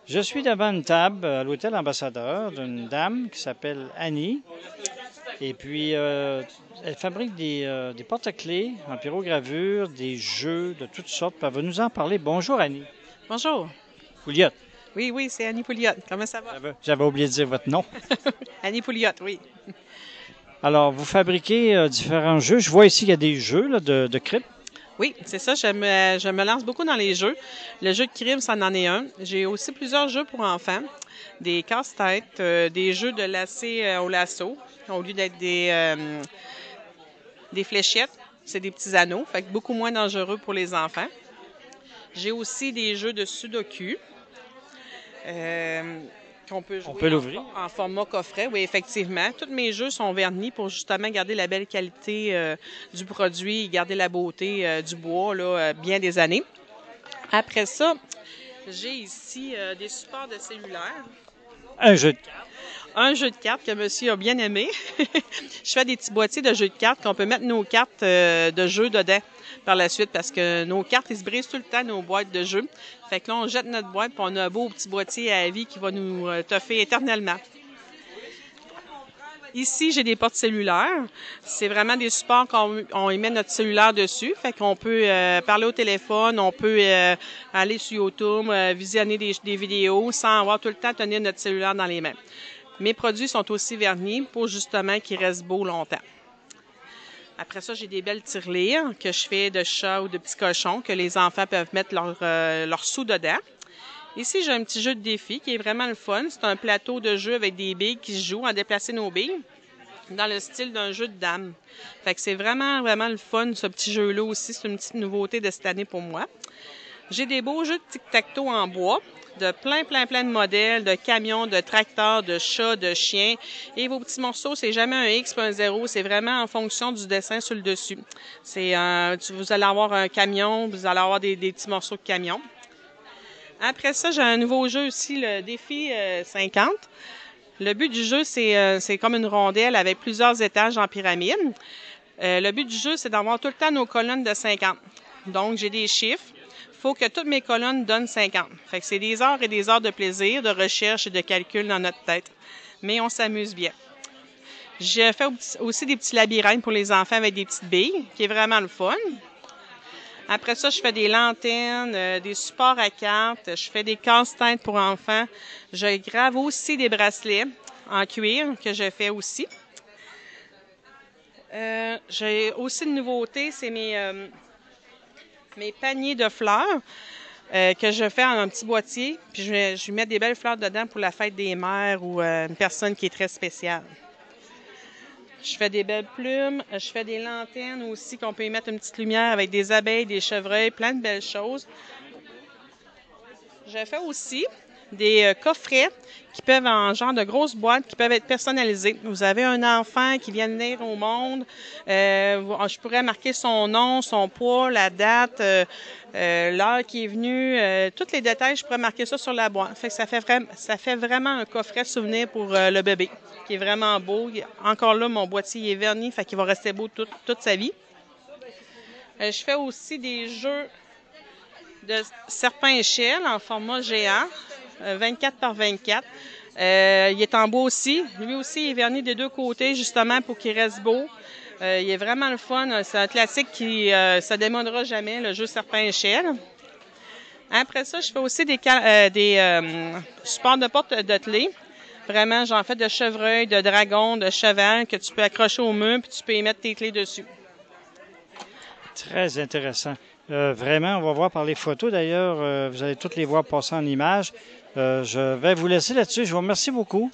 Je suis devant une table à l'hôtel Ambassadeur d'une dame qui s'appelle Annie. Et puis, elle fabrique des porte-clés en pyrogravure, des jeux de toutes sortes. Puis elle va nous en parler. Bonjour Annie. Bonjour. Pouliot. Oui, oui, c'est Annie Pouliot. Comment ça va? J'avais oublié de dire votre nom. Annie Pouliot, oui. Alors, vous fabriquez différents jeux. Je vois ici qu'il y a des jeux là, de crypte. Oui, c'est ça. Je me lance beaucoup dans les jeux. Le jeu de crime, ça en est un. J'ai aussi plusieurs jeux pour enfants. Des casse-têtes, des jeux de lacet au lasso. Au lieu d'être des fléchettes, c'est des petits anneaux. Fait que beaucoup moins dangereux pour les enfants. J'ai aussi des jeux de sudoku. Qu'on peut On jouer peut l'ouvrir. en format coffret. Oui, effectivement. Tous mes jeux sont vernis pour justement garder la belle qualité du produit et garder la beauté du bois là, bien des années. Après ça, j'ai ici des supports de cellulaire. Un jeu de cartes. Un jeu de cartes que monsieur a bien aimé. Je fais des petits boîtiers de jeux de cartes qu'on peut mettre nos cartes de jeu dedans par la suite parce que nos cartes, ils se brisent tout le temps, nos boîtes de jeux. Fait que là, on jette notre boîte puis on a un beau petit boîtier à vie qui va nous toffer éternellement. Ici, j'ai des portes cellulaires. C'est vraiment des supports qu'on y met notre cellulaire dessus. Fait qu'on peut parler au téléphone, on peut aller sur YouTube, visionner des vidéos sans avoir tout le temps à tenir notre cellulaire dans les mains. Mes produits sont aussi vernis pour justement qu'ils restent beaux longtemps. Après ça, j'ai des belles tirelires que je fais de chats ou de petits cochons que les enfants peuvent mettre leur sous dedans. Ici, j'ai un petit jeu de défi qui est vraiment le fun. C'est un plateau de jeu avec des billes qui se jouent à déplacer nos billes dans le style d'un jeu de dames. Fait que c'est vraiment, vraiment le fun, ce petit jeu-là aussi. C'est une petite nouveauté de cette année pour moi. J'ai des beaux jeux de tic-tac-toe en bois, de plein de modèles, de camions, de tracteurs, de chats, de chiens. Et vos petits morceaux, c'est jamais un X, pas un 0. C'est vraiment en fonction du dessin sur le dessus. Vous allez avoir un camion, vous allez avoir des petits morceaux de camion. Après ça, j'ai un nouveau jeu aussi, le défi 50. Le but du jeu, c'est comme une rondelle avec plusieurs étages en pyramide. Le but du jeu, c'est d'avoir tout le temps nos colonnes de 50. Donc, j'ai des chiffres. Il faut que toutes mes colonnes donnent 50. Fait que c'est des heures et des heures de plaisir, de recherche et de calcul dans notre tête. Mais on s'amuse bien. J'ai fait aussi des petits labyrinthes pour les enfants avec des petites billes, qui est vraiment le fun. Après ça, je fais des lanternes, des supports à cartes, je fais des casse-têtes pour enfants. Je grave aussi des bracelets en cuir que je fais aussi. J'ai aussi une nouveauté, c'est mes paniers de fleurs que je fais en un petit boîtier. Puis je mets des belles fleurs dedans pour la fête des mères ou une personne qui est très spéciale. Je fais des belles plumes, je fais des lanternes aussi qu'on peut y mettre une petite lumière avec des abeilles, des chevreuils, plein de belles choses. Je fais aussi des coffrets qui peuvent en genre de grosses boîtes qui peuvent être personnalisées. Vous avez un enfant qui vient de naître au monde, je pourrais marquer son nom, son poids, la date, l'heure qui est venue, tous les détails, je pourrais marquer ça sur la boîte. Fait que ça fait vraiment un coffret souvenir pour le bébé, qui est vraiment beau. Encore là, mon boîtier est verni, fait qu'il va rester beau toute sa vie. Je fais aussi des jeux de serpent-échelle en format géant, 24 par 24. Il est en bois aussi. Lui aussi, il est verni des deux côtés, justement, pour qu'il reste beau. Il est vraiment le fun. C'est un classique qui ne se démodera jamais, le jeu serpent-échelle. Après ça, je fais aussi des supports de porte de clés. Vraiment, j'en fais de chevreuil, de dragon, de cheval que tu peux accrocher au mur puis tu peux y mettre tes clés dessus. Très intéressant. Vraiment, on va voir par les photos d'ailleurs. Vous allez toutes les voir passer en images. Je vais vous laisser là-dessus. Je vous remercie beaucoup.